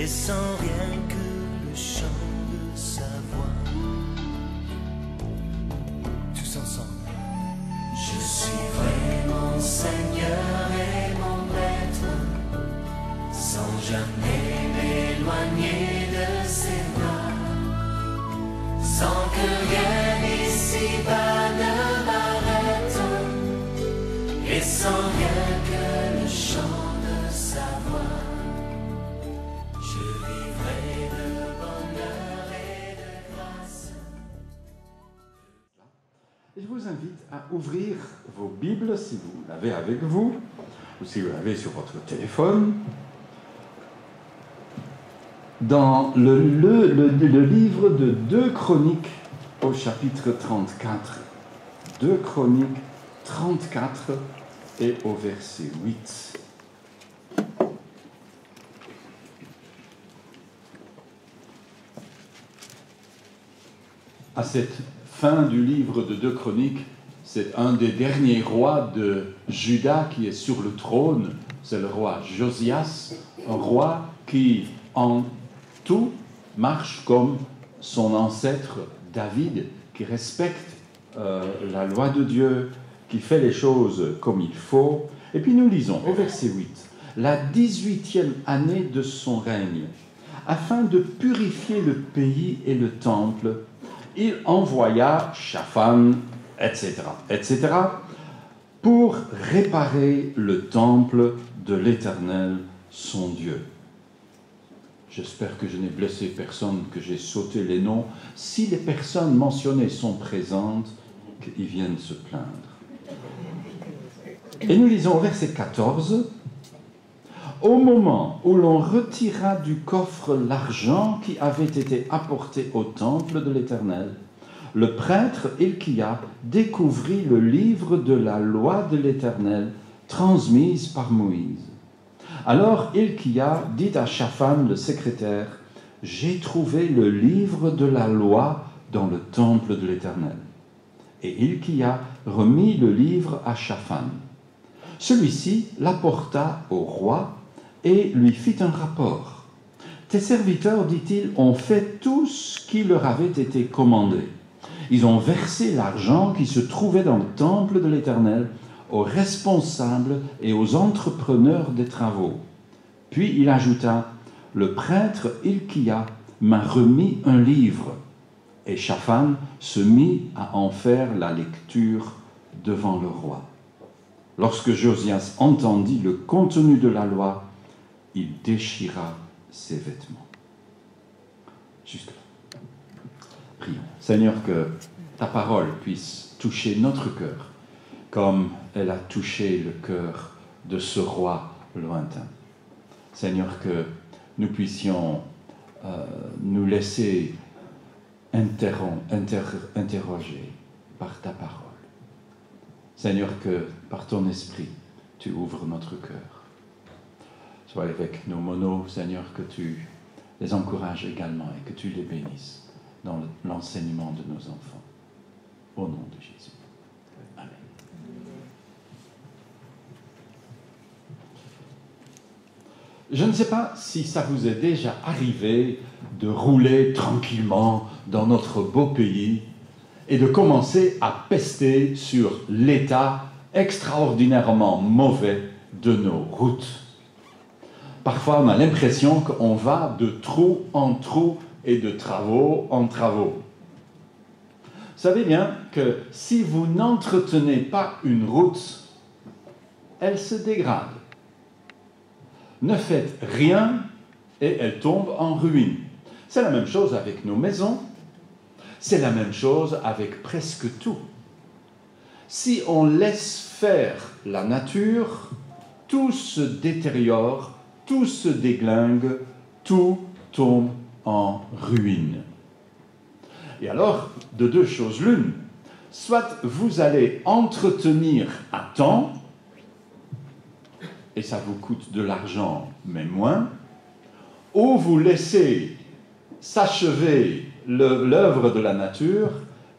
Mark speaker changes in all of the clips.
Speaker 1: et sans rien que le chant de sa voix. Tous ensemble. Je suivrai mon Seigneur et mon Maître, sans jamais m'éloigner de ses bras, sans que rien ici-bas ne m'arrête, et sans rien que le chant de sa voix. Je vivrai de bonheur et de grâce.
Speaker 2: Je vous invite à ouvrir vos Bibles, si vous l'avez avec vous, ou si vous l'avez sur votre téléphone, dans le livre de 2 Chroniques au chapitre 34. 2 Chroniques 34 et au verset 8. À cette fin du livre de 2 Chroniques, c'est un des derniers rois de Juda qui est sur le trône. C'est le roi Josias, un roi qui, en tout, marche comme son ancêtre David, qui respecte la loi de Dieu, qui fait les choses comme il faut. Et puis nous lisons au verset 8, « La 18e année de son règne, afin de purifier le pays et le temple, il envoya Shaphan, etc., pour réparer le temple de l'Éternel, son Dieu. » J'espère que je n'ai blessé personne, que j'ai sauté les noms. Si les personnes mentionnées sont présentes, qu'ils viennent se plaindre. Et nous lisons au verset 14, « Au moment où l'on retira du coffre l'argent qui avait été apporté au temple de l'Éternel, le prêtre Hilkia découvrit le livre de la loi de l'Éternel transmise par Moïse. Alors Hilkia dit à Shaphan, le secrétaire, « J'ai trouvé le livre de la loi dans le temple de l'Éternel. » Et Hilkia remit le livre à Shaphan. Celui-ci l'apporta au roi et lui fit un rapport. « Tes serviteurs, dit-il, ont fait tout ce qui leur avait été commandé. Ils ont versé l'argent qui se trouvait dans le temple de l'Éternel aux responsables et aux entrepreneurs des travaux. » Puis il ajouta, « Le prêtre Hilkia m'a remis un livre. » Et Shaphan se mit à en faire la lecture devant le roi. Lorsque Josias entendit le contenu de la loi, il déchira ses vêtements. Jusque-là. Prions. Seigneur, que ta parole puisse toucher notre cœur, comme elle a touché le cœur de ce roi lointain. Seigneur, que nous puissions nous laisser interroger par ta parole. Seigneur, que par ton esprit, tu ouvres notre cœur. Sois avec nos monos, Seigneur, que tu les encourages également et que tu les bénisses dans l'enseignement de nos enfants. Au nom de Jésus. Amen. Je ne sais pas si ça vous est déjà arrivé de rouler tranquillement dans notre beau pays et de commencer à pester sur l'état extraordinairement mauvais de nos routes. Parfois, on a l'impression qu'on va de trou en trou et de travaux en travaux. Vous savez bien que si vous n'entretenez pas une route, elle se dégrade. Ne faites rien et elle tombe en ruine. C'est la même chose avec nos maisons, c'est la même chose avec presque tout. Si on laisse faire la nature, tout se détériore, tout se déglingue, tout tombe en ruine. Et alors, de deux choses l'une, soit vous allez entretenir à temps, et ça vous coûte de l'argent, mais moins, ou vous laissez s'achever l'œuvre de la nature,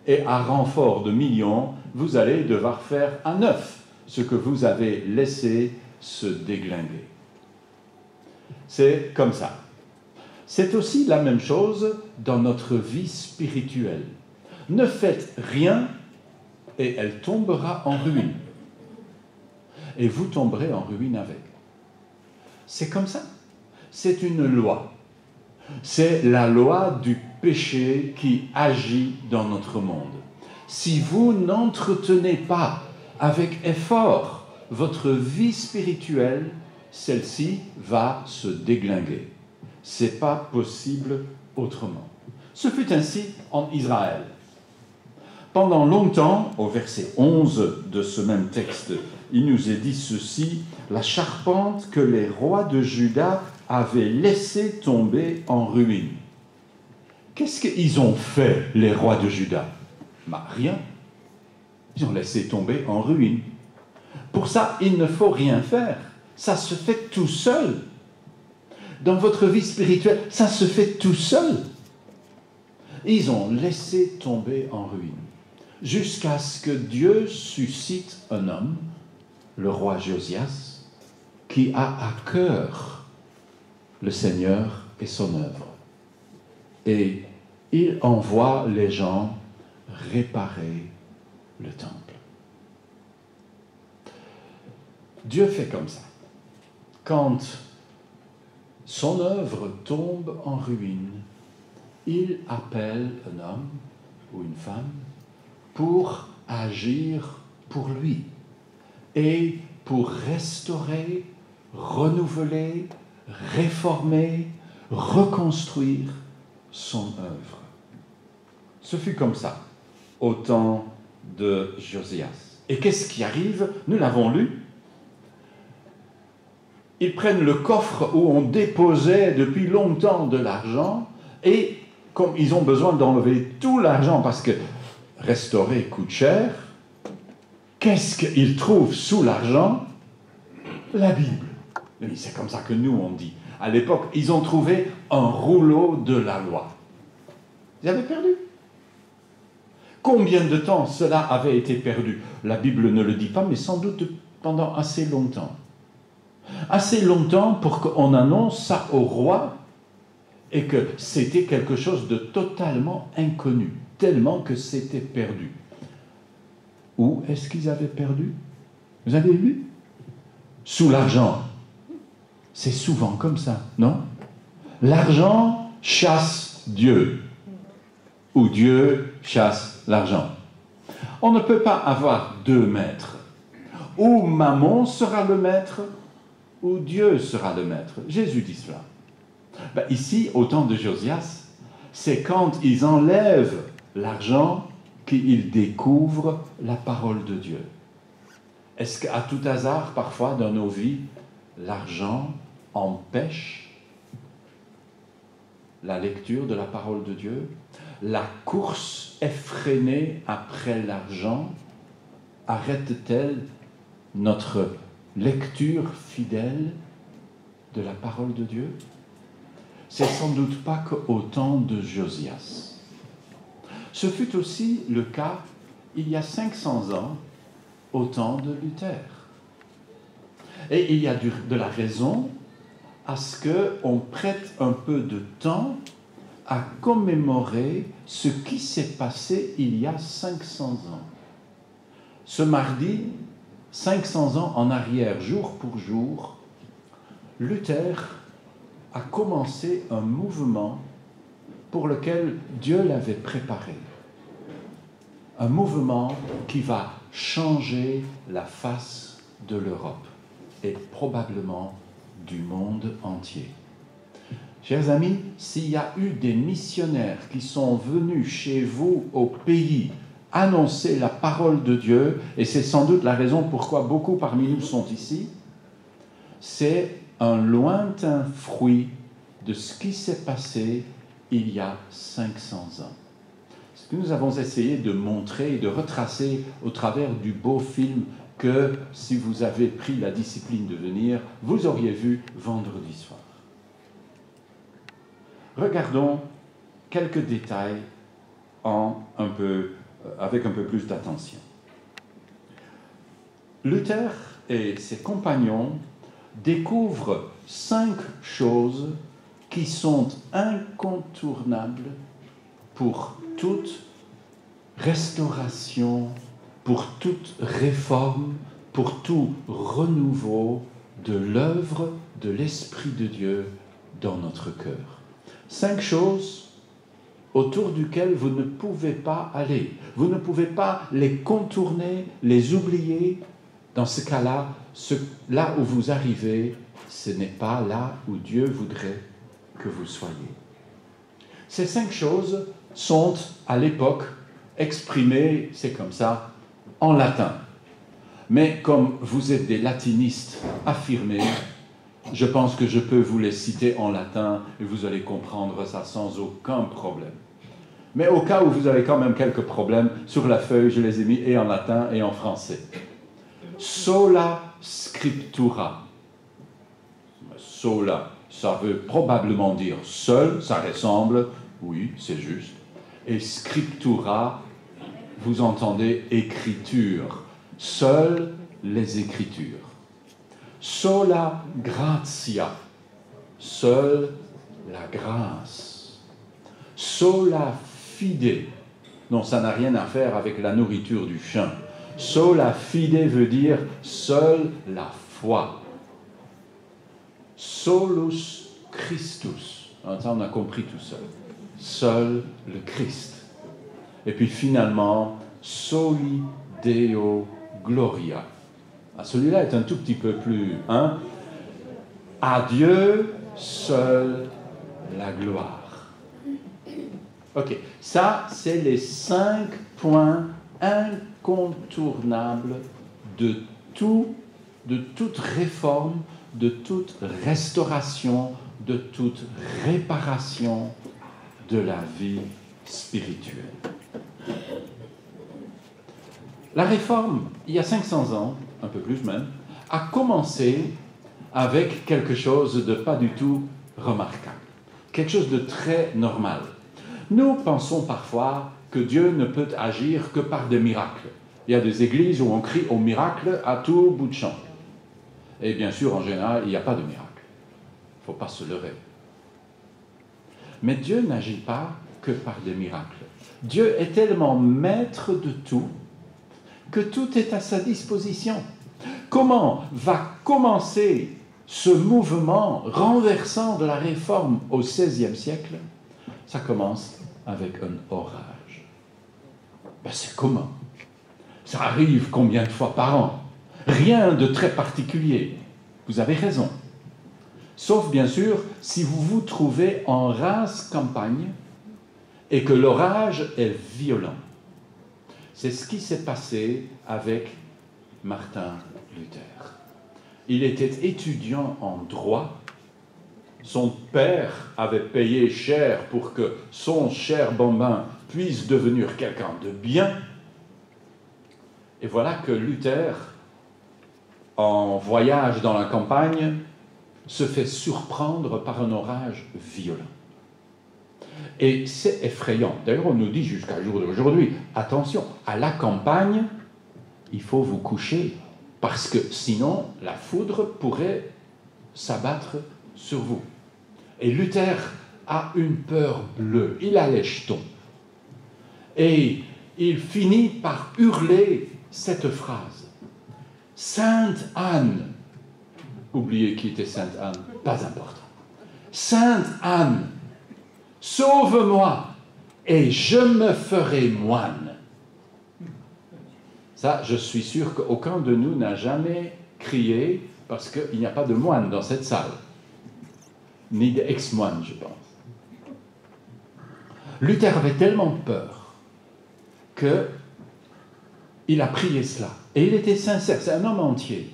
Speaker 2: et à renfort de millions, vous allez devoir faire à neuf ce que vous avez laissé se déglinguer. C'est comme ça. C'est aussi la même chose dans notre vie spirituelle. Ne faites rien et elle tombera en ruine. Et vous tomberez en ruine avec. C'est comme ça. C'est une loi. C'est la loi du péché qui agit dans notre monde. Si vous n'entretenez pas avec effort votre vie spirituelle, celle-ci va se déglinguer. Ce n'est pas possible autrement. Ce fut ainsi en Israël. Pendant longtemps, au verset 11 de ce même texte, il nous est dit ceci, « La charpente que les rois de Juda avaient laissée tomber en ruine. » Qu'est-ce qu'ils ont fait, les rois de Juda? Rien. Ils ont laissé tomber en ruine. Pour ça, il ne faut rien faire. Ça se fait tout seul. Dans votre vie spirituelle, ça se fait tout seul. Ils ont laissé tomber en ruine. Jusqu'à ce que Dieu suscite un homme, le roi Josias, qui a à cœur le Seigneur et son œuvre. Et il envoie les gens réparer le temple. Dieu fait comme ça. Quand son œuvre tombe en ruine, il appelle un homme ou une femme pour agir pour lui et pour restaurer, renouveler, réformer, reconstruire son œuvre. Ce fut comme ça au temps de Josias. Et qu'est-ce qui arrive? Nous l'avons lu. Ils prennent le coffre où on déposait depuis longtemps de l'argent et comme ils ont besoin d'enlever tout l'argent parce que restaurer coûte cher, qu'est-ce qu'ils trouvent sous l'argent? La Bible. C'est comme ça que nous on dit. À l'époque, ils ont trouvé un rouleau de la loi. Ils avaient perdu. Combien de temps cela avait été perdu? La Bible ne le dit pas, mais sans doute pendant assez longtemps. Assez longtemps pour qu'on annonce ça au roi et que c'était quelque chose de totalement inconnu, tellement que c'était perdu. Où est-ce qu'ils avaient perdu? Vous avez lu? Sous l'argent. C'est souvent comme ça, non? L'argent chasse Dieu, ou Dieu chasse l'argent. On ne peut pas avoir deux maîtres. Ou Mammon sera le maître, ou Dieu sera le maître. Jésus dit cela. Ici, au temps de Josias, c'est quand ils enlèvent l'argent qu'ils découvrent la parole de Dieu. Est-ce qu'à tout hasard, parfois, dans nos vies, l'argent empêche la lecture de la parole de Dieu? La course effrénée après l'argent arrête-t-elle notre lecture fidèle de la parole de Dieu? C'est sans doute pas qu'au temps de Josias. Ce fut aussi le cas il y a 500 ans, au temps de Luther. Et il y a de la raison à ce qu'on prête un peu de temps à commémorer ce qui s'est passé il y a 500 ans. Ce mardi, 500 ans en arrière, jour pour jour, Luther a commencé un mouvement pour lequel Dieu l'avait préparé. Un mouvement qui va changer la face de l'Europe et probablement du monde entier. Chers amis, s'il y a eu des missionnaires qui sont venus chez vous au pays annoncer la parole de Dieu, et c'est sans doute la raison pourquoi beaucoup parmi nous sont ici, c'est un lointain fruit de ce qui s'est passé il y a 500 ans. Ce que nous avons essayé de montrer et de retracer au travers du beau film que, si vous avez pris la discipline de venir, vous auriez vu vendredi soir. Regardons quelques détails avec un peu plus d'attention. Luther et ses compagnons découvrent 5 choses qui sont incontournables pour toute restauration, pour toute réforme, pour tout renouveau de l'œuvre de l'Esprit de Dieu dans notre cœur. 5 choses autour duquel vous ne pouvez pas aller. Vous ne pouvez pas les contourner, les oublier. Dans ce cas-là, là où vous arrivez, ce n'est pas là où Dieu voudrait que vous soyez. Ces 5 choses sont, à l'époque, exprimées, c'est comme ça, en latin. Mais comme vous êtes des latinistes affirmés, je pense que je peux vous les citer en latin et vous allez comprendre ça sans aucun problème. Mais au cas où vous avez quand même quelques problèmes, sur la feuille, je les ai mis et en latin et en français. Sola scriptura. Sola, ça veut probablement dire seul, ça ressemble, oui, c'est juste. Et scriptura, vous entendez écriture. Seules les Écritures. Sola gratia, seule la grâce. Sola fide, non, ça n'a rien à faire avec la nourriture du chien. Sola fide veut dire seule la foi. Solus Christus, ça on a compris tout seul. Seul le Christ. Et puis finalement, soli Deo Gloria. Ah, celui-là est un tout petit peu plus... À Dieu seule la gloire. Ok, ça c'est les 5 points incontournables de toute réforme, de toute restauration, de toute réparation de la vie spirituelle. La réforme, il y a 500 ans, un peu plus même, a commencé avec quelque chose de pas du tout remarquable, quelque chose de très normal. Nous pensons parfois que Dieu ne peut agir que par des miracles. Il y a des églises où on crie au miracle à tout bout de champ. Et bien sûr, en général, il n'y a pas de miracle. Il ne faut pas se leurrer. Mais Dieu n'agit pas que par des miracles. Dieu est tellement maître de tout que tout est à sa disposition. Comment va commencer ce mouvement renversant de la réforme au XVIe siècle? Ça commence avec un orage. C'est comment? Ça arrive combien de fois par an? Rien de très particulier. Vous avez raison. Sauf bien sûr si vous vous trouvez en rase campagne et que l'orage est violent. C'est ce qui s'est passé avec Martin Luther. Il était étudiant en droit. Son père avait payé cher pour que son cher bambin puisse devenir quelqu'un de bien. Et voilà que Luther, en voyage dans la campagne, se fait surprendre par un orage violent. Et c'est effrayant. D'ailleurs, on nous dit jusqu'à jour d'aujourd'hui, attention, à la campagne, il faut vous coucher, parce que sinon, la foudre pourrait s'abattre sur vous. Et Luther a une peur bleue, il a les jetons. Et il finit par hurler cette phrase. Sainte Anne, oubliez qui était Sainte Anne, pas important. Sainte Anne, sauve-moi et je me ferai moine. Ça, je suis sûr qu'aucun de nous n'a jamais crié parce qu'il n'y a pas de moine dans cette salle. Ni d'ex-moine, je pense. Luther avait tellement peur qu'il a prié cela. Et il était sincère, c'est un homme entier.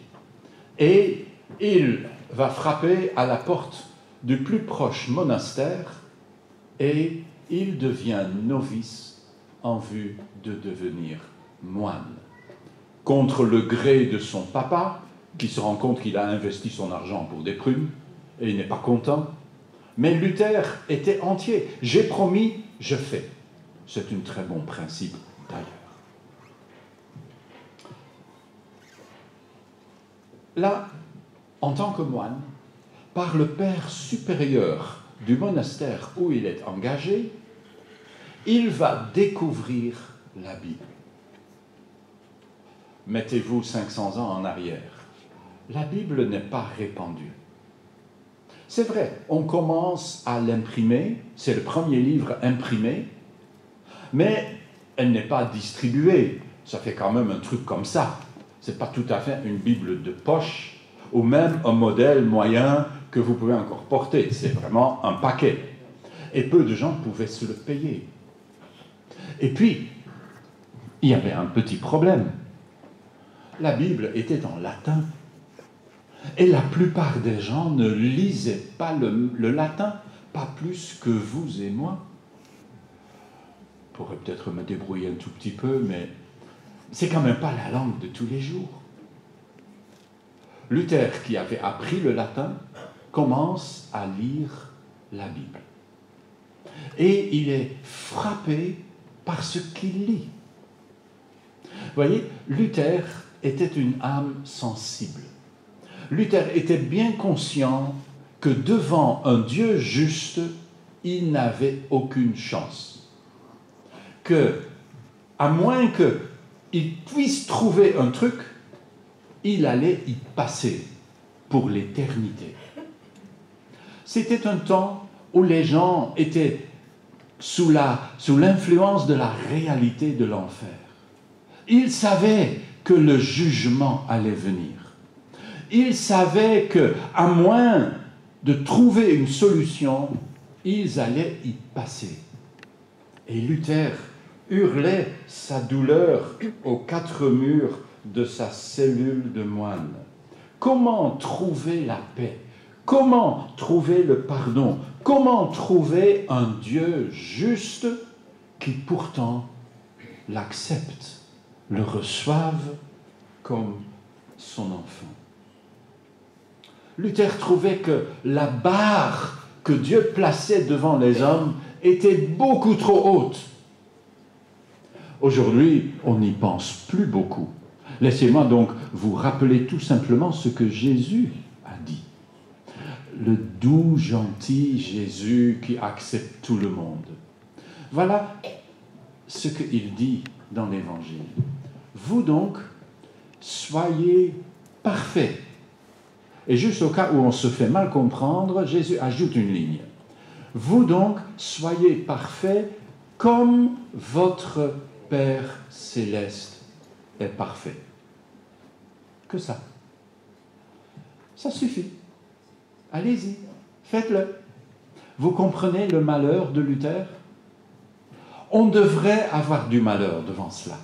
Speaker 2: Et il va frapper à la porte du plus proche monastère et il devient novice en vue de devenir moine. Contre le gré de son papa, qui se rend compte qu'il a investi son argent pour des prunes, et il n'est pas content. Mais Luther était entier. J'ai promis, je fais. C'est un très bon principe d'ailleurs. Là, en tant que moine, par le Père supérieur du monastère où il est engagé, il va découvrir la Bible. Mettez-vous 500 ans en arrière. La Bible n'est pas répandue. C'est vrai, on commence à l'imprimer, c'est le premier livre imprimé, mais elle n'est pas distribuée. Ça fait quand même un truc comme ça. Ce n'est pas tout à fait une Bible de poche, ou même un modèle moyen que vous pouvez encore porter. C'est vraiment un paquet. Et peu de gens pouvaient se le payer. Et puis, il y avait un petit problème. La Bible était en latin. Et la plupart des gens ne lisaient pas le latin, pas plus que vous et moi. Je pourrais peut-être me débrouiller un tout petit peu, mais c'est quand même pas la langue de tous les jours. Luther, qui avait appris le latin, commence à lire la Bible. Et il est frappé par ce qu'il lit. Vous voyez, Luther était une âme sensible. Luther était bien conscient que devant un Dieu juste, il n'avait aucune chance. Que, à moins qu'il puisse trouver un truc, il allait y passer pour l'éternité. C'était un temps où les gens étaient sous l'influence de la réalité de l'enfer. Ils savaient que le jugement allait venir. Ils savaient qu'à moins de trouver une solution, ils allaient y passer. Et Luther hurlait sa douleur aux quatre murs de sa cellule de moine. Comment trouver la paix? Comment trouver le pardon? Comment trouver un Dieu juste qui pourtant l'accepte, le reçoive comme son enfant? Luther trouvait que la barre que Dieu plaçait devant les hommes était beaucoup trop haute. Aujourd'hui, on n'y pense plus beaucoup. Laissez-moi donc vous rappeler tout simplement ce que Jésus a dit. Le doux, gentil Jésus qui accepte tout le monde. Voilà ce qu'il dit dans l'Évangile. Vous donc, soyez parfaits. Et juste au cas où on se fait mal comprendre, Jésus ajoute une ligne. Vous donc, soyez parfaits comme votre Père céleste est parfait. Que ça. Ça suffit. Allez-y, faites-le. Vous comprenez le malheur de Luther? On devrait avoir du malheur devant cela.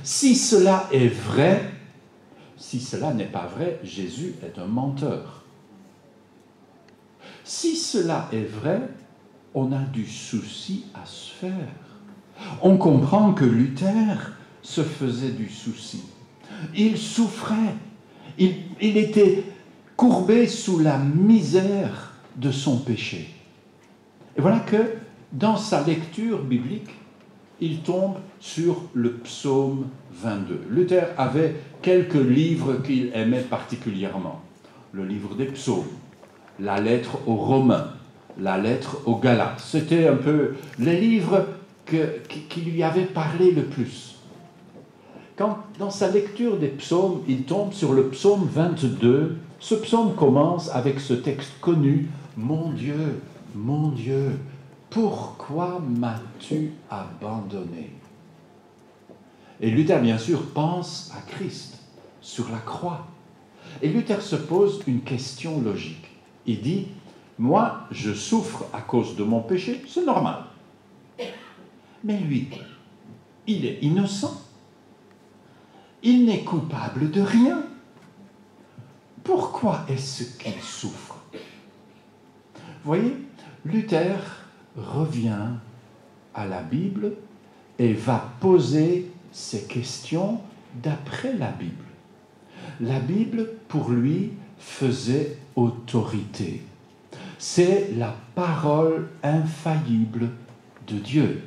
Speaker 2: Si cela est vrai, si cela n'est pas vrai, Jésus est un menteur. Si cela est vrai, on a du souci à se faire. On comprend que Luther se faisait du souci. Il souffrait. Il était courbé sous la misère de son péché. Et voilà que, dans sa lecture biblique, il tombe sur le psaume 22. Luther avait quelques livres qu'il aimait particulièrement. Le livre des psaumes, la lettre aux Romains, la lettre aux Galates. C'était un peu les livres qui lui avaient parlé le plus. Quand, dans sa lecture des psaumes, il tombe sur le psaume 22, ce psaume commence avec ce texte connu, « Mon Dieu, pourquoi m'as-tu abandonné ?» Et Luther, bien sûr, pense à Christ, sur la croix. Et Luther se pose une question logique. Il dit, « Moi, je souffre à cause de mon péché, c'est normal. Mais lui, il est innocent. Il n'est coupable de rien. Pourquoi est-ce qu'il souffre ?» Vous voyez, Luther revient à la Bible et va poser ses questions d'après la Bible. La Bible, pour lui, faisait autorité. C'est la parole infaillible de Dieu.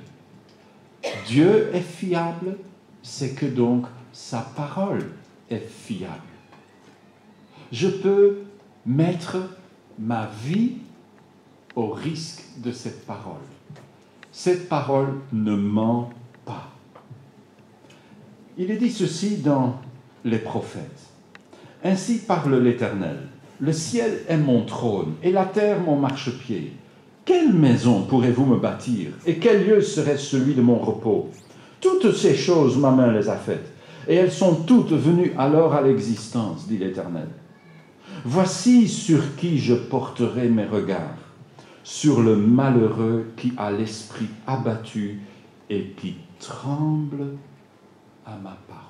Speaker 2: Dieu est fiable, c'est que donc sa parole est fiable. Je peux mettre ma vie au risque de cette parole. Cette parole ne ment pas. Il est dit ceci dans les prophètes. Ainsi parle l'Éternel. Le ciel est mon trône et la terre mon marchepied. Quelle maison pourrez-vous me bâtir et quel lieu serait celui de mon repos? Toutes ces choses, ma main les a faites, et elles sont toutes venues alors à l'existence, dit l'Éternel. Voici sur qui je porterai mes regards, sur le malheureux qui a l'esprit abattu et qui tremble à ma parole.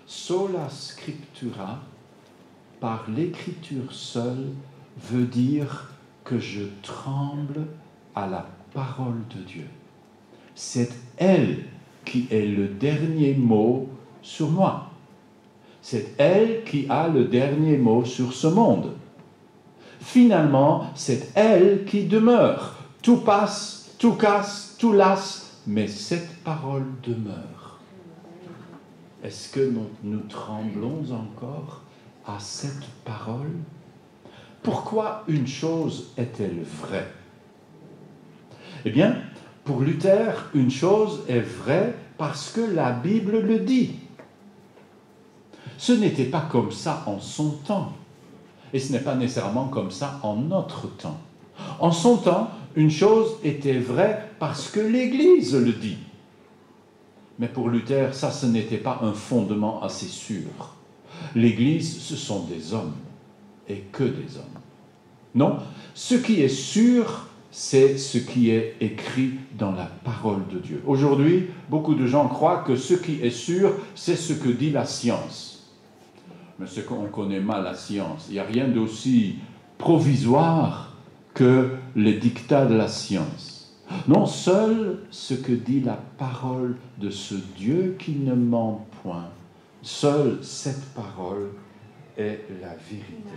Speaker 2: Sola scriptura, par l'écriture seule, veut dire que je tremble à la parole de Dieu. C'est elle qui est le dernier mot sur moi. C'est elle qui a le dernier mot sur ce monde. Finalement, c'est elle qui demeure. Tout passe, tout casse, tout lasse, mais cette parole demeure. Est-ce que nous tremblons encore à cette parole? Pourquoi une chose est-elle vraie? Eh bien, pour Luther, une chose est vraie parce que la Bible le dit. Ce n'était pas comme ça en son temps. Et ce n'est pas nécessairement comme ça en notre temps. En son temps, une chose était vraie parce que l'Église le dit. Mais pour Luther, ça, ce n'était pas un fondement assez sûr. L'Église, ce sont des hommes, et que des hommes. Non, ce qui est sûr, c'est ce qui est écrit dans la parole de Dieu. Aujourd'hui, beaucoup de gens croient que ce qui est sûr, c'est ce que dit la science. Mais c'est qu'on connaît mal la science. Il n'y a rien d'aussi provisoire que les dictats de la science. Non, seul ce que dit la parole de ce Dieu qui ne ment point, seule cette parole est la vérité.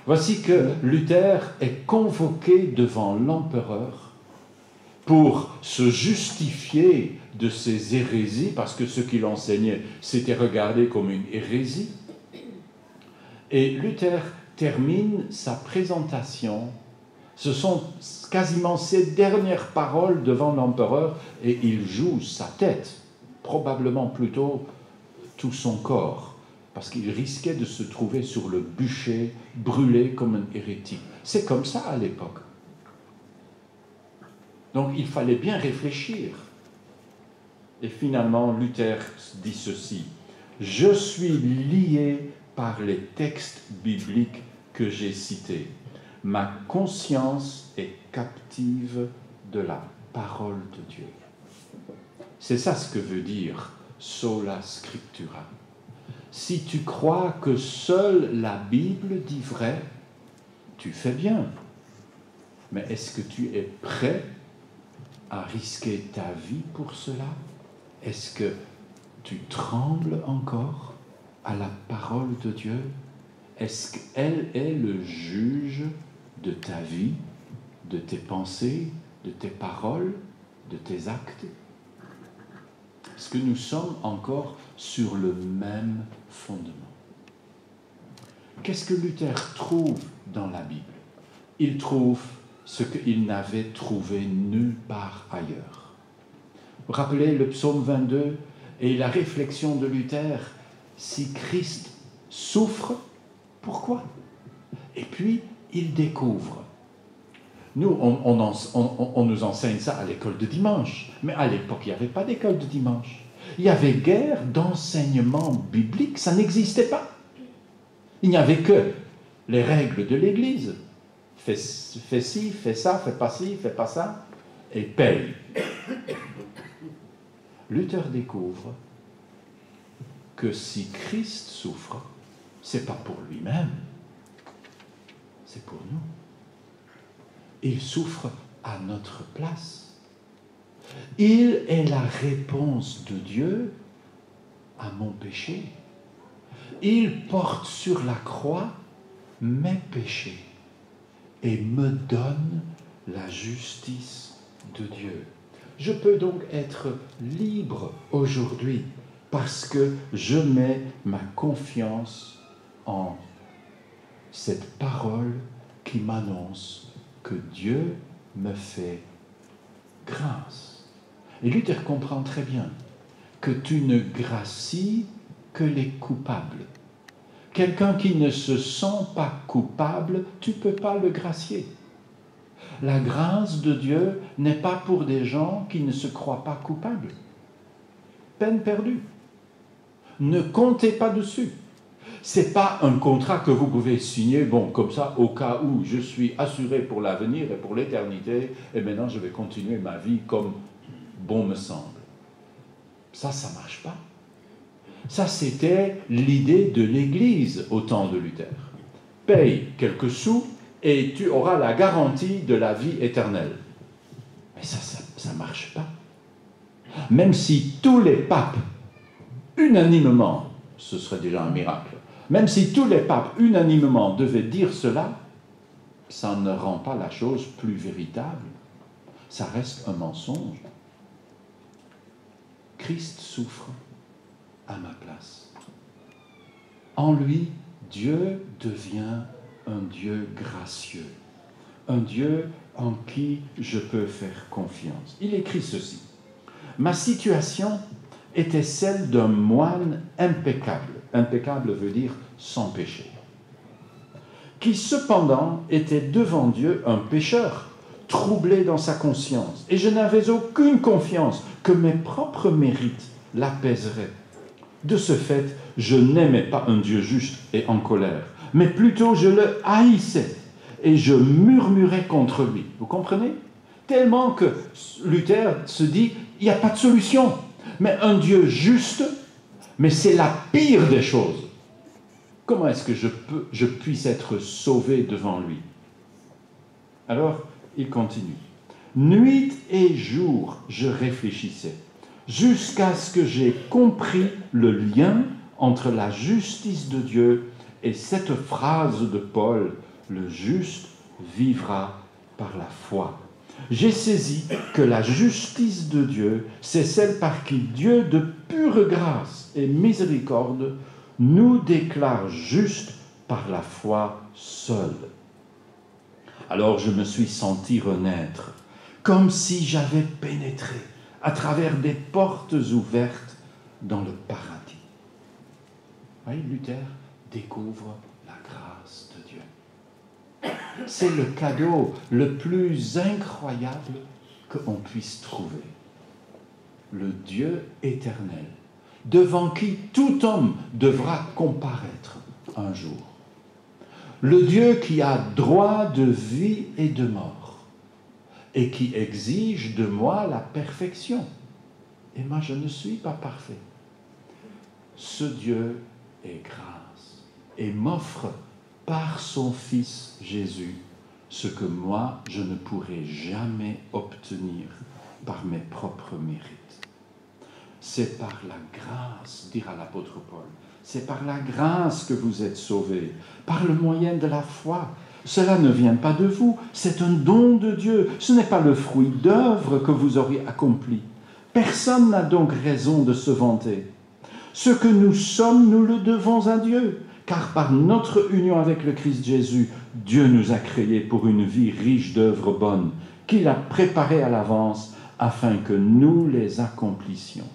Speaker 2: Voici que Luther est convoqué devant l'empereur pour se justifier de ses hérésies, parce que ce qu'il enseignait, c'était regardé comme une hérésie. Et Luther termine sa présentation. Ce sont quasiment ses dernières paroles devant l'empereur, et il joue sa tête, probablement plutôt tout son corps, parce qu'il risquait de se trouver sur le bûcher, brûlé comme un hérétique. C'est comme ça à l'époque. Donc il fallait bien réfléchir. Et finalement, Luther dit ceci: « Je suis lié par les textes bibliques que j'ai cités. Ma conscience est captive de la parole de Dieu. » C'est ça ce que veut dire sola scriptura. Si tu crois que seule la Bible dit vrai, tu fais bien. Mais est-ce que tu es prêt à risquer ta vie pour cela? Est-ce que tu trembles encore à la parole de Dieu? Est-ce qu'elle est le juge de ta vie, de tes pensées, de tes paroles, de tes actes? Est-ce que nous sommes encore sur le même fondement? Qu'est-ce que Luther trouve dans la Bible? Il trouve ce qu'il n'avait trouvé nulle part ailleurs. Vous vous rappelez le psaume 22 et la réflexion de Luther: si Christ souffre, pourquoi? Et puis, il découvre. Nous, on nous enseigne ça à l'école de dimanche. Mais à l'époque, il n'y avait pas d'école de dimanche. Il y avait guère d'enseignement biblique, ça n'existait pas. Il n'y avait que les règles de l'Église. Fais ci, fais ça, fais pas ci, fais pas ça, et paye. Luther découvre que si Christ souffre, c'est pas pour lui-même, c'est pour nous. Il souffre à notre place. Il est la réponse de Dieu à mon péché. Il porte sur la croix mes péchés et me donne la justice de Dieu. Je peux donc être libre aujourd'hui parce que je mets ma confiance en cette parole qui m'annonce que Dieu me fait grâce. Et Luther comprend très bien que tu ne gracies que les coupables. Quelqu'un qui ne se sent pas coupable, tu ne peux pas le gracier. La grâce de Dieu n'est pas pour des gens qui ne se croient pas coupables. Peine perdue. Ne comptez pas dessus. Ce n'est pas un contrat que vous pouvez signer, bon, comme ça, au cas où je suis assuré pour l'avenir et pour l'éternité, et maintenant je vais continuer ma vie comme bon me semble. Ça ne marche pas. Ça, c'était l'idée de l'Église au temps de Luther. Paye quelques sous et tu auras la garantie de la vie éternelle. Mais ça ne marche pas. Même si tous les papes, unanimement, ce serait déjà un miracle, même si tous les papes, unanimement, devaient dire cela, ça ne rend pas la chose plus véritable. Ça reste un mensonge. Christ souffre à ma place. En lui, Dieu devient un Dieu gracieux, un Dieu en qui je peux faire confiance. Il écrit ceci. Ma situation était celle d'un moine impeccable. Impeccable veut dire sans péché. Qui cependant était devant Dieu un pécheur, troublé dans sa conscience. Et je n'avais aucune confiance que mes propres mérites l'apaiseraient. De ce fait, je n'aimais pas un Dieu juste et en colère, mais plutôt je le haïssais et je murmurais contre lui. Vous comprenez? Tellement que Luther se dit, il n'y a pas de solution. Mais un Dieu juste, mais c'est la pire des choses. Comment est-ce que je puisse être sauvé devant lui? Alors, il continue. Nuit et jour, je réfléchissais, jusqu'à ce que j'ai compris le lien entre la justice de Dieu et cette phrase de Paul, le juste vivra par la foi. J'ai saisi que la justice de Dieu, c'est celle par qui Dieu, de pure grâce et miséricorde, nous déclare justes par la foi seule. Alors je me suis senti renaître, comme si j'avais pénétré à travers des portes ouvertes dans le paradis. Oui, Luther découvre la grâce de Dieu. C'est le cadeau le plus incroyable qu'on puisse trouver. Le Dieu éternel, devant qui tout homme devra comparaître un jour. Le Dieu qui a droit de vie et de mort, et qui exige de moi la perfection. Et moi, je ne suis pas parfait. Ce Dieu est grâce et m'offre par son Fils Jésus ce que moi, je ne pourrai jamais obtenir par mes propres mérites. C'est par la grâce, dira l'apôtre Paul, c'est par la grâce que vous êtes sauvés, par le moyen de la foi. Cela ne vient pas de vous, c'est un don de Dieu. Ce n'est pas le fruit d'œuvres que vous auriez accompli. Personne n'a donc raison de se vanter. Ce que nous sommes, nous le devons à Dieu, car par notre union avec le Christ Jésus, Dieu nous a créés pour une vie riche d'œuvres bonnes, qu'il a préparées à l'avance afin que nous les accomplissions.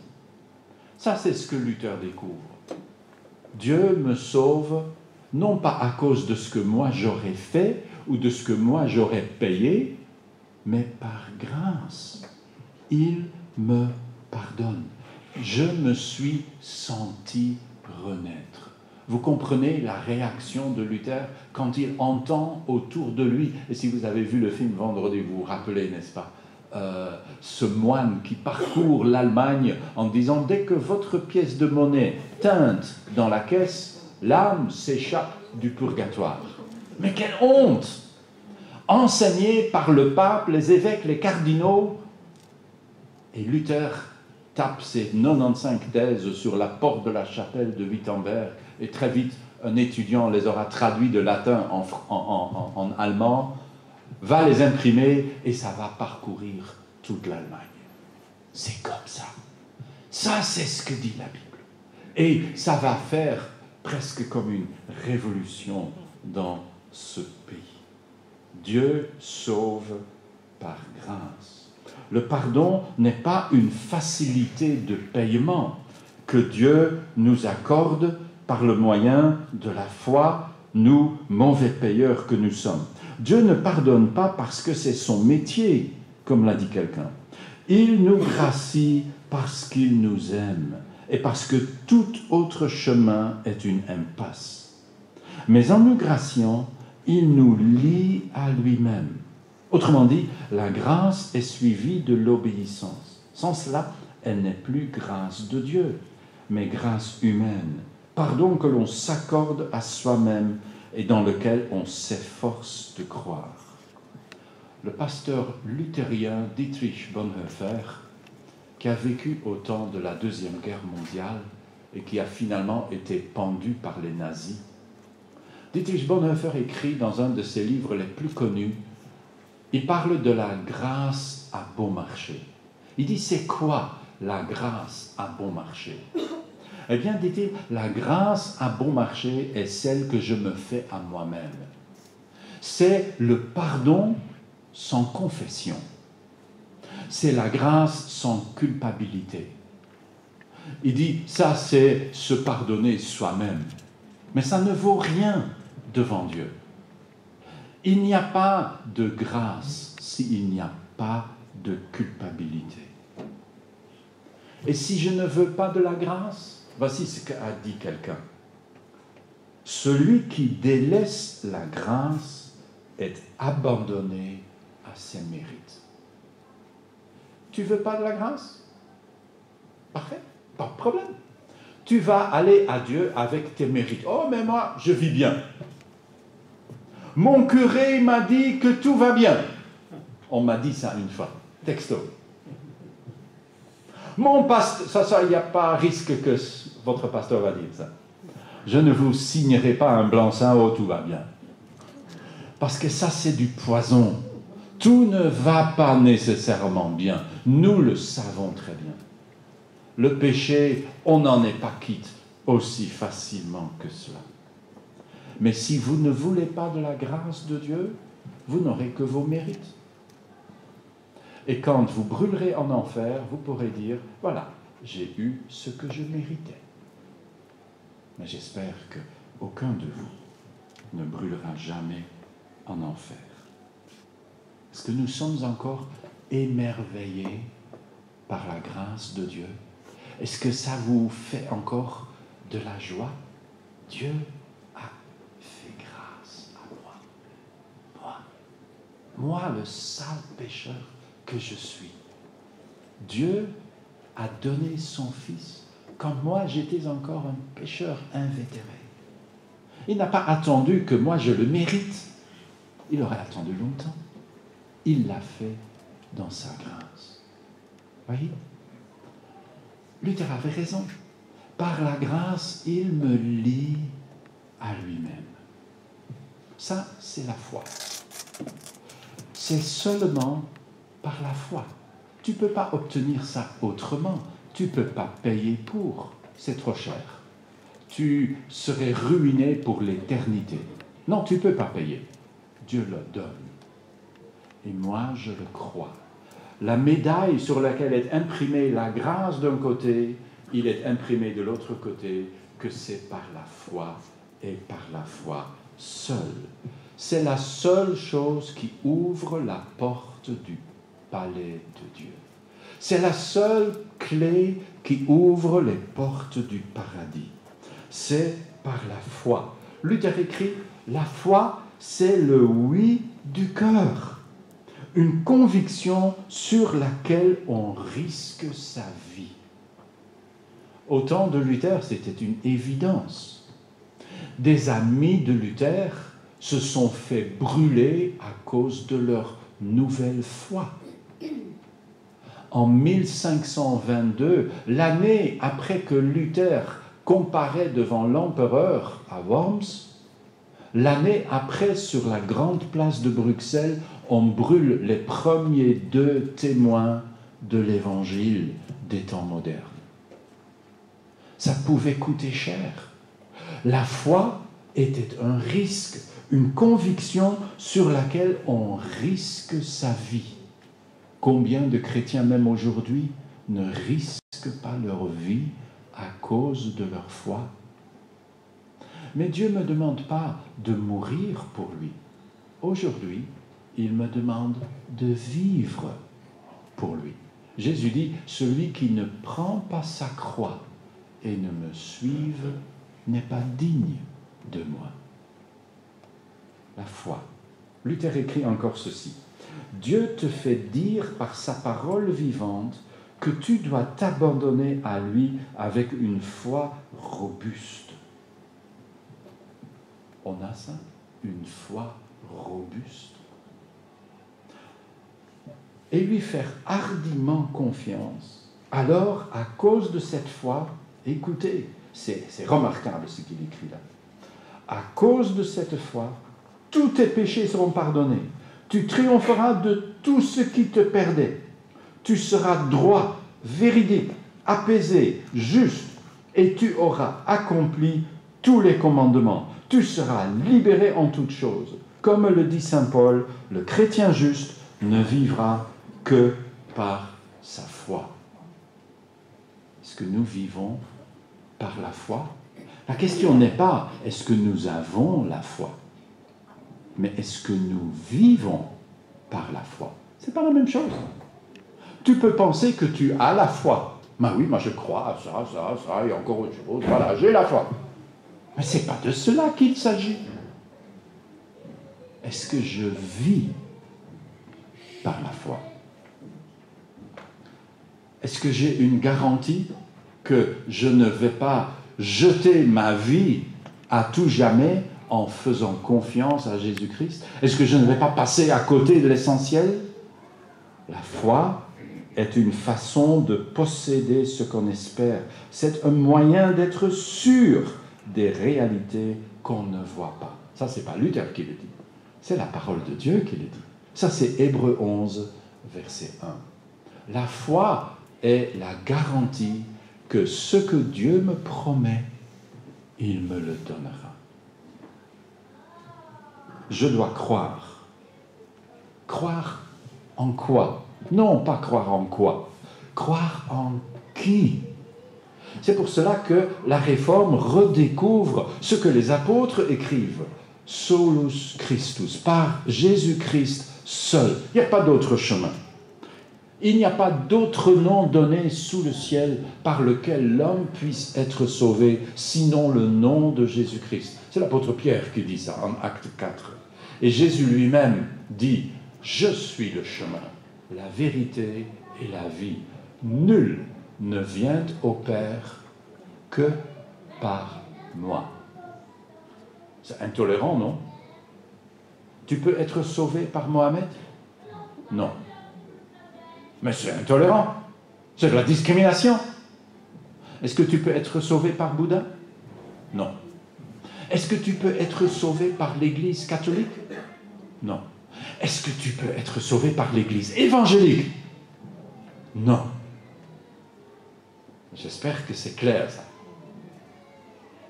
Speaker 2: Ça, c'est ce que Luther découvre. Dieu me sauve, non pas à cause de ce que moi j'aurais fait ou de ce que moi j'aurais payé, mais par grâce. Il me pardonne. Je me suis senti renaître. Vous comprenez la réaction de Luther quand il entend autour de lui, et si vous avez vu le film Vendredi, vous vous rappelez, n'est-ce pas, ce moine qui parcourt l'Allemagne en disant « Dès que votre pièce de monnaie teinte dans la caisse, l'âme s'échappe du purgatoire. » Mais quelle honte! Enseigné par le pape, les évêques, les cardinaux. Et Luther tape ses 95 thèses sur la porte de la chapelle de Wittenberg, et très vite, un étudiant les aura traduits de latin en allemand, va les imprimer, et ça va parcourir toute l'Allemagne. C'est comme ça. Ça, c'est ce que dit la Bible. Et ça va faire presque comme une révolution dans ce pays. Dieu sauve par grâce. Le pardon n'est pas une facilité de paiement que Dieu nous accorde par le moyen de la foi, nous, mauvais payeurs que nous sommes. Dieu ne pardonne pas parce que c'est son métier, comme l'a dit quelqu'un. Il nous gracie parce qu'il nous aime et parce que tout autre chemin est une impasse. Mais en nous graciant, il nous lie à lui-même. Autrement dit, la grâce est suivie de l'obéissance. Sans cela, elle n'est plus grâce de Dieu, mais grâce humaine. Pardon que l'on s'accorde à soi-même et dans lequel on s'efforce de croire. Le pasteur luthérien Dietrich Bonhoeffer, qui a vécu au temps de la Deuxième Guerre mondiale et qui a finalement été pendu par les nazis, Dietrich Bonhoeffer écrit dans un de ses livres les plus connus, il parle de la grâce à bon marché. Il dit, c'est quoi la grâce à bon marché? Eh bien, dit-il, la grâce à bon marché est celle que je me fais à moi-même. C'est le pardon sans confession. C'est la grâce sans culpabilité. Il dit, ça c'est se pardonner soi-même. Mais ça ne vaut rien devant Dieu. Il n'y a pas de grâce s'il n'y a pas de culpabilité. Et si je ne veux pas de la grâce, voici ce qu'a dit quelqu'un. Celui qui délaisse la grâce est abandonné à ses mérites. Tu veux pas de la grâce? Parfait, pas de problème. Tu vas aller à Dieu avec tes mérites. Oh, mais moi, je vis bien. Mon curé m'a dit que tout va bien. On m'a dit ça une fois, texto. Mon pasteur, ça, il n'y a pas risque que votre pasteur va dire ça. Je ne vous signerai pas un blanc-seing, oh, tout va bien. Parce que ça, c'est du poison. Tout ne va pas nécessairement bien. Nous le savons très bien. Le péché, on n'en est pas quitte aussi facilement que cela. Mais si vous ne voulez pas de la grâce de Dieu, vous n'aurez que vos mérites. Et quand vous brûlerez en enfer, vous pourrez dire, voilà, j'ai eu ce que je méritais. Mais j'espère qu'aucun de vous ne brûlera jamais en enfer. Est-ce que nous sommes encore émerveillés par la grâce de Dieu? Est-ce que ça vous fait encore de la joie? Dieu a fait grâce à moi. Moi, le sale pécheur que je suis. Dieu a donné son Fils quand moi j'étais encore un pécheur invétéré. Il n'a pas attendu que moi je le mérite. Il aurait attendu longtemps. Il l'a fait dans sa grâce. Voyez? Luther avait raison. Par la grâce, il me lie à lui-même. Ça, c'est la foi. C'est seulement par la foi. Tu ne peux pas obtenir ça autrement. Tu ne peux pas payer pour. C'est trop cher. Tu serais ruiné pour l'éternité. Non, tu ne peux pas payer. Dieu le donne. Et moi, je le crois. La médaille sur laquelle est imprimée la grâce d'un côté, il est imprimé de l'autre côté que c'est par la foi et par la foi seule. C'est la seule chose qui ouvre la porte du palais de Dieu. C'est la seule clé qui ouvre les portes du paradis. C'est par la foi. Luther écrit, la foi, c'est le oui du cœur. Une conviction sur laquelle on risque sa vie. Au temps de Luther, c'était une évidence. Des amis de Luther se sont fait brûler à cause de leur nouvelle foi. En 1522, l'année après que Luther comparaît devant l'empereur à Worms, l'année après, sur la grande place de Bruxelles, on brûle les premiers 2 témoins de l'évangile des temps modernes. Ça pouvait coûter cher. La foi était un risque une conviction sur laquelle on risque sa vie. Combien de chrétiens, même aujourd'hui, ne risquent pas leur vie à cause de leur foi? Mais Dieu ne me demande pas de mourir pour lui. Aujourd'hui, il me demande de vivre pour lui. Jésus dit, celui qui ne prend pas sa croix et ne me suive n'est pas digne de moi. La foi. Luther écrit encore ceci. Dieu te fait dire par sa parole vivante que tu dois t'abandonner à lui avec une foi robuste. On a ça, une foi robuste. Et lui faire hardiment confiance. Alors, à cause de cette foi, écoutez, c'est remarquable ce qu'il écrit là. À cause de cette foi, tous tes péchés seront pardonnés. Tu triompheras de tout ce qui te perdait. Tu seras droit, véridique, apaisé, juste, et tu auras accompli tous les commandements. Tu seras libéré en toutes choses. Comme le dit saint Paul, le chrétien juste ne vivra que par sa foi. Est-ce que nous vivons par la foi? La question n'est pas est-ce que nous avons la foi, mais est-ce que nous vivons par la foi? Ce n'est pas la même chose. Tu peux penser que tu as la foi. Ben oui, moi je crois à ça, et encore autre chose. Voilà, j'ai la foi. Mais ce n'est pas de cela qu'il s'agit. Est-ce que je vis par la foi? Est-ce que j'ai une garantie que je ne vais pas jeter ma vie à tout jamais en faisant confiance à Jésus-Christ? Est-ce que je ne vais pas passer à côté de l'essentiel? La foi est une façon de posséder ce qu'on espère. C'est un moyen d'être sûr des réalités qu'on ne voit pas. Ça, ce n'est pas Luther qui le dit. C'est la parole de Dieu qui le dit. Ça, c'est Hébreux 11, verset 1. La foi est la garantie que ce que Dieu me promet, il me le donnera. Je dois croire. Croire en quoi? Non, pas croire en quoi. Croire en qui? C'est pour cela que la Réforme redécouvre ce que les apôtres écrivent. Solus Christus, par Jésus-Christ seul. Il n'y a pas d'autre chemin. Il n'y a pas d'autre nom donné sous le ciel par lequel l'homme puisse être sauvé, sinon le nom de Jésus-Christ. C'est l'apôtre Pierre qui dit ça en Acte 4. Et Jésus lui-même dit, « Je suis le chemin, la vérité et la vie. Nul ne vient au Père que par moi. » C'est intolérant, non? Tu peux être sauvé par Mohamed? Non. Mais c'est intolérant. C'est de la discrimination. Est-ce que tu peux être sauvé par Bouddha? Non. Est-ce que tu peux être sauvé par l'Église catholique? Non. Est-ce que tu peux être sauvé par l'Église évangélique? Non. J'espère que c'est clair, ça.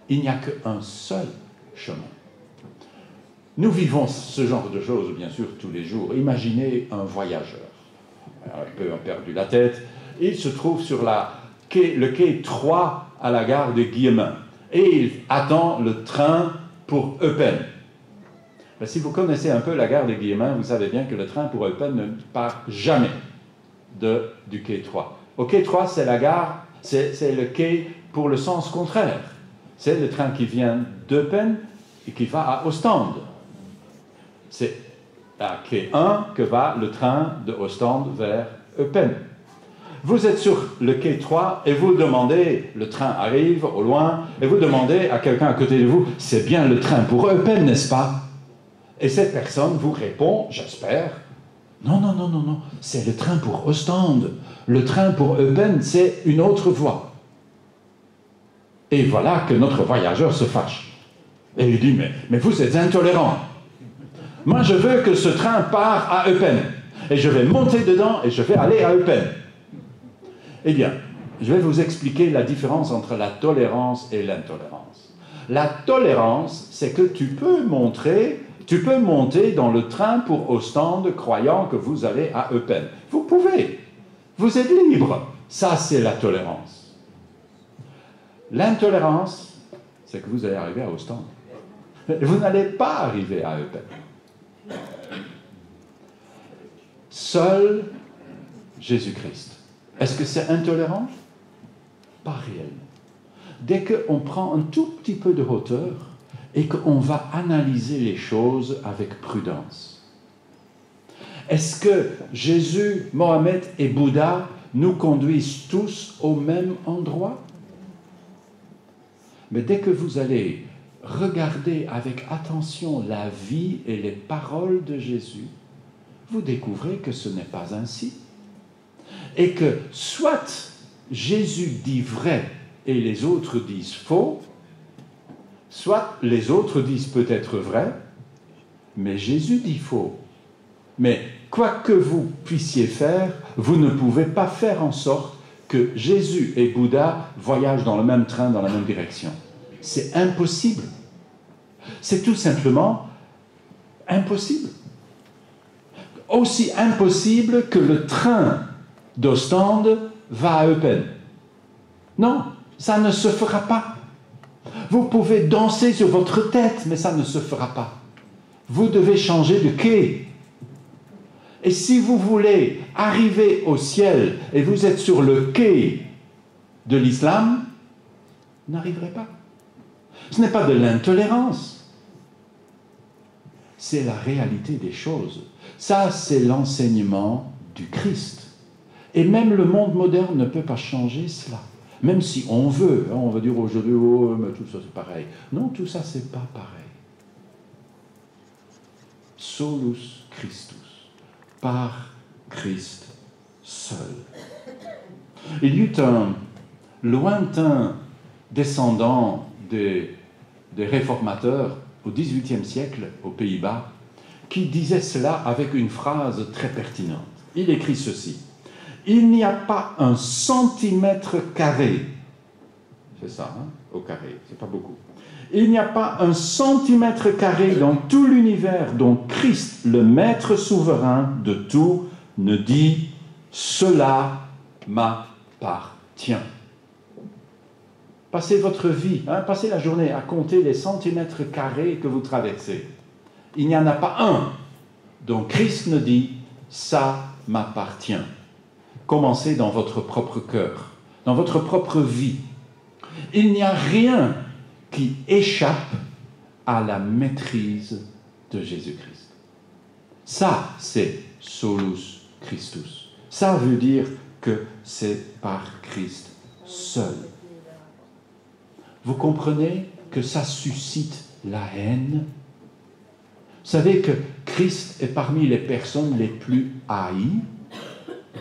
Speaker 2: Il n'y a qu'un seul chemin. Nous vivons ce genre de choses, bien sûr, tous les jours. Imaginez un voyageur. Un peu perdu la tête. Il se trouve sur le quai 3 à la gare de Guillemin. Et il attend le train pour Eupen. Mais si vous connaissez un peu la gare de Guillemin, vous savez bien que le train pour Eupen ne part jamais du quai 3. Au quai 3, c'est la gare, c'est le quai pour le sens contraire. C'est le train qui vient d'Eupen et qui va à Ostende. C'est à quai 1 que va le train de Ostende vers Eupen. Vous êtes sur le quai 3 et vous demandez, le train arrive au loin, et vous demandez à quelqu'un à côté de vous, c'est bien le train pour Eupen, n'est-ce pas? Et cette personne vous répond, j'espère, non, non, non, non, non, c'est le train pour Ostende. Le train pour Eupen, c'est une autre voie. Et voilà que notre voyageur se fâche. Et il dit, mais vous êtes intolérant. Moi, je veux que ce train part à Eupen. Et je vais monter dedans et je vais aller à Eupen. Eh bien, je vais vous expliquer la différence entre la tolérance et l'intolérance. La tolérance, c'est que tu peux montrer Tu peux monter dans le train pour Ostende croyant que vous allez à Eupen. Vous pouvez. Vous êtes libre. Ça, c'est la tolérance. L'intolérance, c'est que vous allez arriver à Ostende. Vous n'allez pas arriver à Eupen. Seul Jésus-Christ. Est-ce que c'est intolérant? Pas réellement. Dès qu'on prend un tout petit peu de hauteur et qu'on va analyser les choses avec prudence. Est-ce que Jésus, Mohamed et Bouddha nous conduisent tous au même endroit? Mais dès que vous allez regarder avec attention la vie et les paroles de Jésus, vous découvrez que ce n'est pas ainsi. Et que soit Jésus dit vrai et les autres disent faux, soit les autres disent peut-être vrai, mais Jésus dit faux. Mais quoi que vous puissiez faire, vous ne pouvez pas faire en sorte que Jésus et Bouddha voyagent dans le même train, dans la même direction. C'est impossible. C'est tout simplement impossible. Aussi impossible que le train d'Ostende va à Eupen. Non, ça ne se fera pas. Vous pouvez danser sur votre tête, mais ça ne se fera pas. Vous devez changer de quai. Et si vous voulez arriver au ciel et vous êtes sur le quai de l'islam, vous n'arriverez pas. Ce n'est pas de l'intolérance. C'est la réalité des choses. Ça, c'est l'enseignement du Christ. Et même le monde moderne ne peut pas changer cela. Même si on veut, hein, on va dire aujourd'hui, oh, mais tout ça c'est pareil. Non, tout ça c'est pas pareil. Solus Christus, par Christ seul. Il y eut un lointain descendant des réformateurs au XVIIIe siècle aux Pays-Bas qui disait cela avec une phrase très pertinente. Il écrit ceci: il n'y a pas un centimètre carré, c'est ça, hein, au carré, c'est pas beaucoup. Il n'y a pas un centimètre carré dans tout l'univers dont Christ, le maître souverain de tout, ne dit « cela m'appartient ». Passez votre vie, hein, passez la journée à compter les centimètres carrés que vous traversez. Il n'y en a pas un dont Christ ne dit « ça m'appartient ». Commencez dans votre propre cœur, dans votre propre vie. Il n'y a rien qui échappe à la maîtrise de Jésus-Christ. Ça, c'est solus Christus. Ça veut dire que c'est par Christ seul. Vous comprenez que ça suscite la haine? Vous savez que Christ est parmi les personnes les plus haïes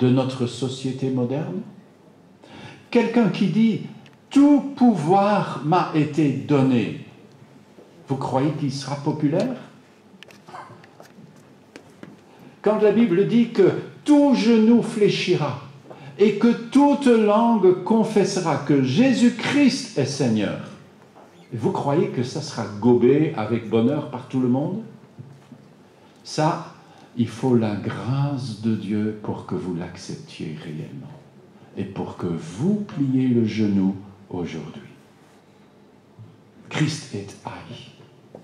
Speaker 2: de notre société moderne? Quelqu'un qui dit « tout pouvoir m'a été donné », vous croyez qu'il sera populaire? Quand la Bible dit que tout genou fléchira et que toute langue confessera que Jésus-Christ est Seigneur, vous croyez que ça sera gobé avec bonheur par tout le monde? Ça, il faut la grâce de Dieu pour que vous l'acceptiez réellement et pour que vous pliez le genou aujourd'hui. Christ est haï.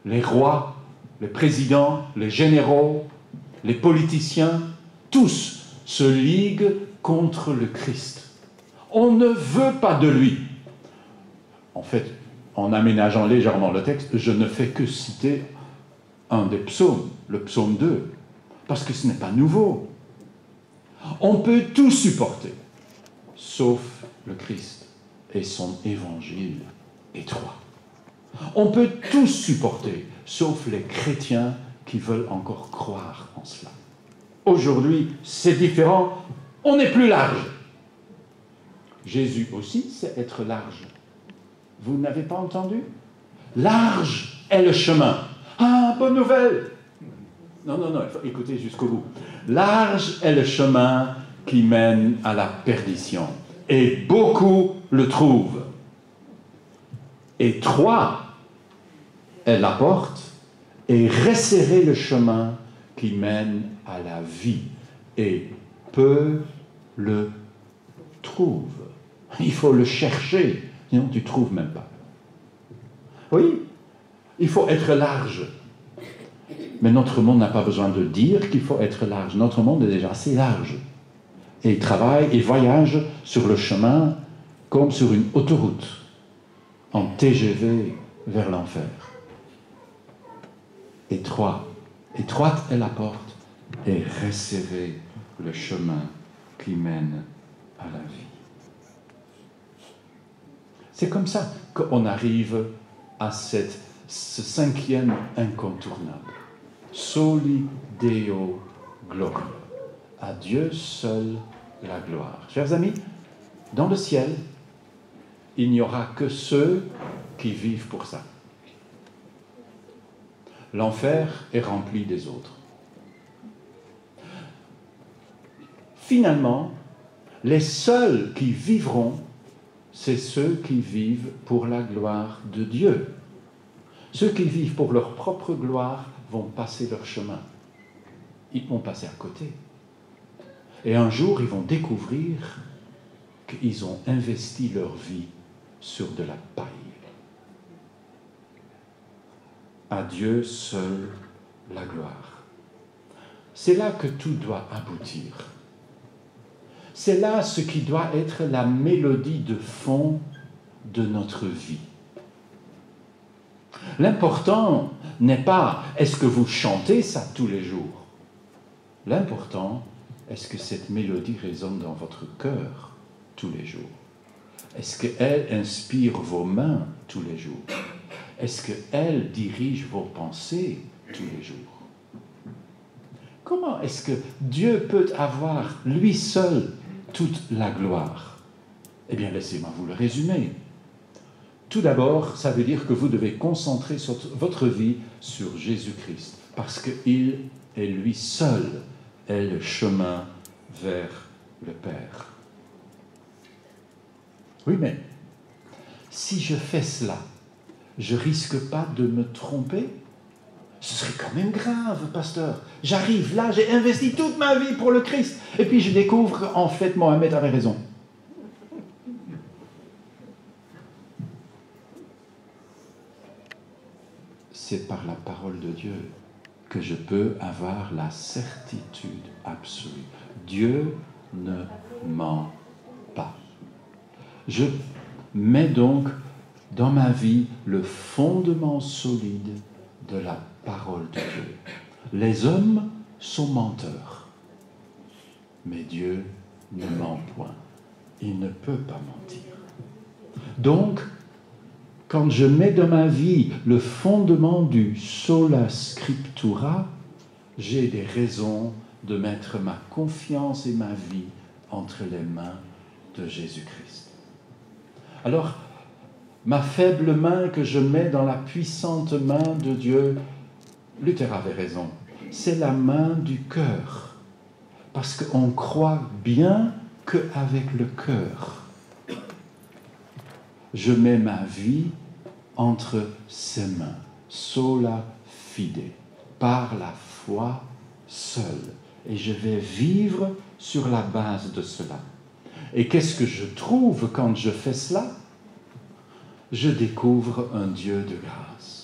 Speaker 2: Les rois, les présidents, les généraux, les politiciens, tous se liguent contre le Christ. On ne veut pas de lui. En fait, en aménageant légèrement le texte, je ne fais que citer un des psaumes, le psaume 2, parce que ce n'est pas nouveau. On peut tout supporter, sauf le Christ et son évangile étroit. On peut tout supporter, sauf les chrétiens qui veulent encore croire en cela. Aujourd'hui, c'est différent, on est plus large. Jésus aussi sait être large. Vous n'avez pas entendu? Large est le chemin. Ah, bonne nouvelle! Non, il faut écouter jusqu'au bout. Large est le chemin qui mène à la perdition, et beaucoup le trouvent. Étroit est la porte, et resserrer le chemin qui mène à la vie. Et peu le trouvent. Il faut le chercher, sinon tu ne trouves même pas. Oui, il faut être large. Mais notre monde n'a pas besoin de dire qu'il faut être large. Notre monde est déjà assez large. Et il travaille et voyage sur le chemin comme sur une autoroute, en TGV vers l'enfer. Étroite est la porte et resserré le chemin qui mène à la vie. C'est comme ça qu'on arrive à ce cinquième incontournable. Soli Deo Gloria. À Dieu seul la gloire. Chers amis, dans le ciel, il n'y aura que ceux qui vivent pour ça. L'enfer est rempli des autres. Finalement, les seuls qui vivront, c'est ceux qui vivent pour la gloire de Dieu. Ceux qui vivent pour leur propre gloire vont passer leur chemin. Ils vont passer à côté. Et un jour, ils vont découvrir qu'ils ont investi leur vie sur de la paille. À Dieu seul la gloire. C'est là que tout doit aboutir. C'est là ce qui doit être la mélodie de fond de notre vie. L'important n'est pas est-ce que vous chantez ça tous les jours. L'important, est-ce que cette mélodie résonne dans votre cœur tous les jours? Est-ce qu'elle inspire vos mains tous les jours? Est-ce qu'elle dirige vos pensées tous les jours? Comment est-ce que Dieu peut avoir, lui seul, toute la gloire? Eh bien, laissez-moi vous le résumer. Tout d'abord, ça veut dire que vous devez concentrer votre vie sur Jésus-Christ, parce qu'il est lui seul est le chemin vers le Père. Oui, mais si je fais cela, je risque pas de me tromper? Ce serait quand même grave, pasteur. J'arrive là, j'ai investi toute ma vie pour le Christ, et puis je découvre qu'en fait, Mohamed avait raison. C'est par la parole de Dieu que je peux avoir la certitude absolue. Dieu ne ment pas. Je mets donc dans ma vie le fondement solide de la parole de Dieu. Les hommes sont menteurs, mais Dieu ne ment point. Il ne peut pas mentir. Donc, quand je mets dans ma vie le fondement du sola scriptura, j'ai des raisons de mettre ma confiance et ma vie entre les mains de Jésus-Christ. Alors, ma faible main que je mets dans la puissante main de Dieu, Luther avait raison, c'est la main du cœur. Parce qu'on croit bien qu'avec le cœur, je mets ma vie entre ses mains, sola fide, par la foi seule. Et je vais vivre sur la base de cela. Et qu'est-ce que je trouve quand je fais cela? Je découvre un Dieu de grâce.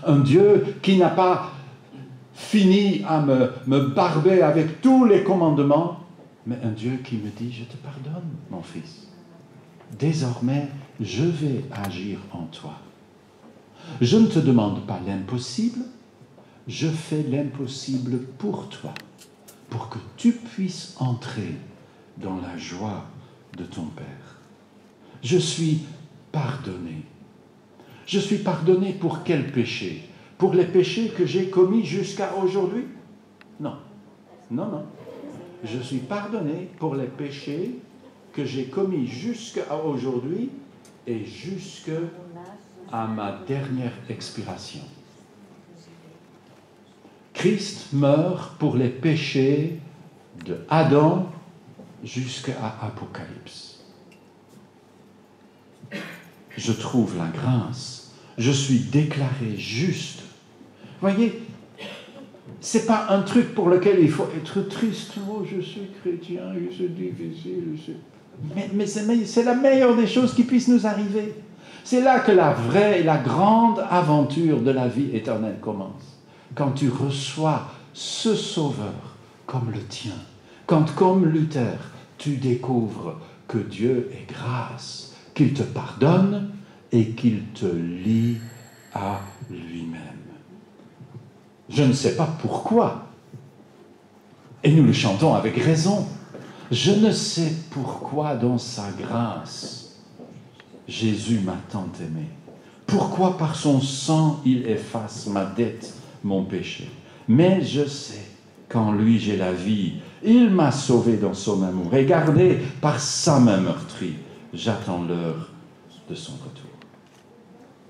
Speaker 2: Un Dieu qui n'a pas fini à me barber avec tous les commandements, mais un Dieu qui me dit, je te pardonne, mon fils. Désormais, je vais agir en toi. Je ne te demande pas l'impossible, je fais l'impossible pour toi, pour que tu puisses entrer dans la joie de ton Père. Je suis pardonné. Je suis pardonné pour quel péché? Pour les péchés que j'ai commis jusqu'à aujourd'hui? Non, non, non. Je suis pardonné pour les péchés que j'ai commis jusqu'à aujourd'hui et jusqu'à ma dernière expiration. Christ meurt pour les péchés de Adam jusqu'à Apocalypse. Je trouve la grâce. Je suis déclaré juste Voyez, ce n'est pas un truc pour lequel il faut être triste. Oh, je suis chrétien, c'est difficile. Mais c'est la meilleure des choses qui puissent nous arriver. C'est là que la vraie et la grande aventure de la vie éternelle commence. Quand tu reçois ce Sauveur comme le tien. Quand, comme Luther, tu découvres que Dieu est grâce, qu'il te pardonne et qu'il te lie à lui-même. Je ne sais pas pourquoi. Et nous le chantons avec raison. Je ne sais pourquoi dans sa grâce, Jésus m'a tant aimé. Pourquoi par son sang il efface ma dette, mon péché. Mais je sais qu'en lui j'ai la vie. Il m'a sauvé dans son amour et gardé par sa main meurtrie. J'attends l'heure de son retour.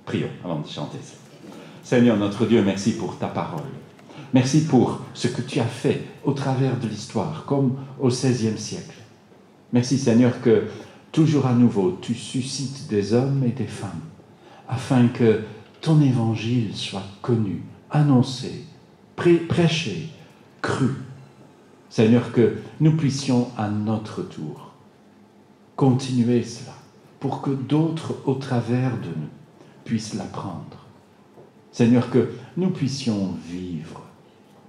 Speaker 2: Prions avant de chanter ça. Seigneur notre Dieu, merci pour ta parole. Merci pour ce que tu as fait au travers de l'histoire, comme au XVIe siècle. Merci Seigneur que toujours à nouveau tu suscites des hommes et des femmes afin que ton évangile soit connu, annoncé, prêché, cru. Seigneur, que nous puissions à notre tour continuer cela pour que d'autres au travers de nous puissent l'apprendre. Seigneur, que nous puissions vivre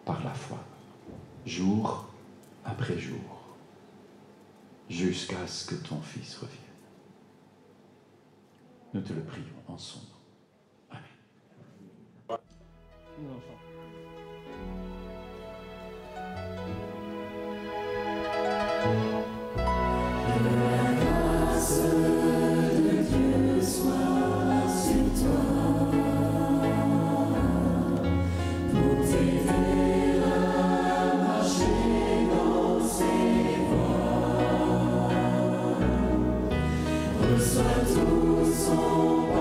Speaker 2: par la foi, jour après jour, jusqu'à ce que ton Fils revienne. Nous te le prions en son nom. Amen.
Speaker 3: Reçois tout son